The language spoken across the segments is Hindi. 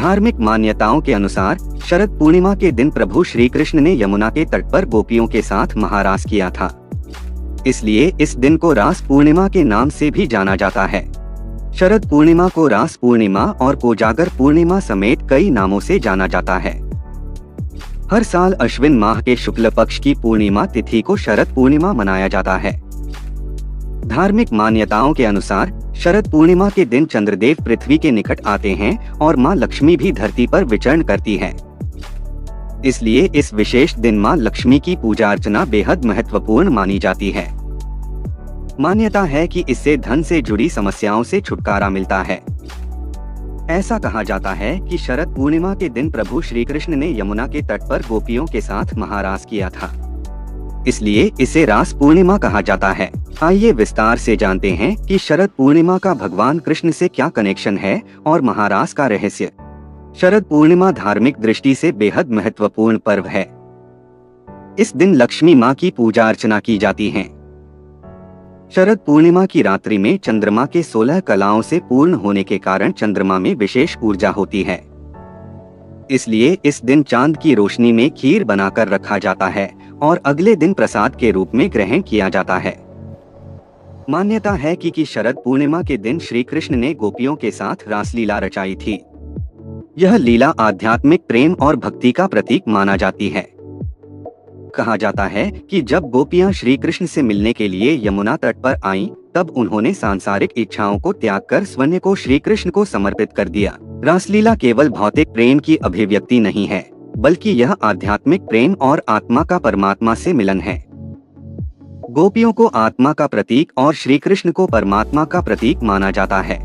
धार्मिक मान्यताओं के अनुसार शरद पूर्णिमा के दिन प्रभु श्री कृष्ण ने यमुना के तट पर गोपियों के साथ महारास किया था। इसलिए इस दिन को रास पूर्णिमा के नाम से भी जाना जाता है। शरद पूर्णिमा को रास पूर्णिमा और कोजागर पूर्णिमा समेत कई नामों से जाना जाता है। हर साल अश्विन माह के शुक्ल पक्ष की पूर्णिमा तिथि को शरद पूर्णिमा मनाया जाता है। धार्मिक मान्यताओं के अनुसार शरद पूर्णिमा के दिन चंद्रदेव पृथ्वी के निकट आते हैं और मां लक्ष्मी भी धरती पर विचरण करती है। इसलिए इस विशेष दिन मां लक्ष्मी की पूजा अर्चना बेहद महत्वपूर्ण मानी जाती है। मान्यता है कि इससे धन से जुड़ी समस्याओं से छुटकारा मिलता है। ऐसा कहा जाता है कि शरद पूर्णिमा के दिन प्रभु श्री कृष्ण ने यमुना के तट पर गोपियों के साथ महारास किया था, इसलिए इसे रास पूर्णिमा कहा जाता है। आइए विस्तार से जानते हैं कि शरद पूर्णिमा का भगवान कृष्ण से क्या कनेक्शन है और महारास का रहस्य। शरद पूर्णिमा धार्मिक दृष्टि से बेहद महत्वपूर्ण पर्व है। इस दिन लक्ष्मी मां की पूजा अर्चना की जाती है। शरद पूर्णिमा की रात्रि में चंद्रमा के 16 कलाओं से पूर्ण होने के कारण चंद्रमा में विशेष ऊर्जा होती है। इसलिए इस दिन चांद की रोशनी में खीर बनाकर रखा जाता है और अगले दिन प्रसाद के रूप में ग्रहण किया जाता है। मान्यता है कि शरद पूर्णिमा के दिन श्री कृष्ण ने गोपियों के साथ रासलीला रचाई थी। यह लीला आध्यात्मिक प्रेम और भक्ति का प्रतीक माना जाती है। कहा जाता है कि जब गोपियां श्री कृष्ण से मिलने के लिए यमुना तट पर आईं, तब उन्होंने सांसारिक इच्छाओं को त्याग कर स्वयं को श्री कृष्ण को समर्पित कर दिया। रासलीला केवल भौतिक प्रेम की अभिव्यक्ति नहीं है, बल्कि यह आध्यात्मिक प्रेम और आत्मा का परमात्मा से मिलन है। गोपियों को आत्मा का प्रतीक और श्री कृष्ण को परमात्मा का प्रतीक माना जाता है।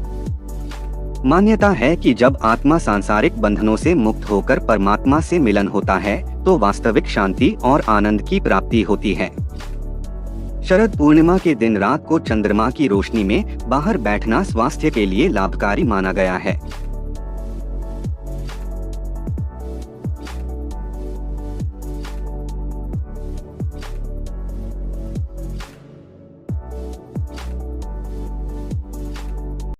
मान्यता है कि जब आत्मा सांसारिक बंधनों से मुक्त होकर परमात्मा से मिलन होता है तो वास्तविक शांति और आनंद की प्राप्ति होती है। शरद पूर्णिमा के दिन रात को चंद्रमा की रोशनी में बाहर बैठना स्वास्थ्य के लिए लाभकारी माना गया है।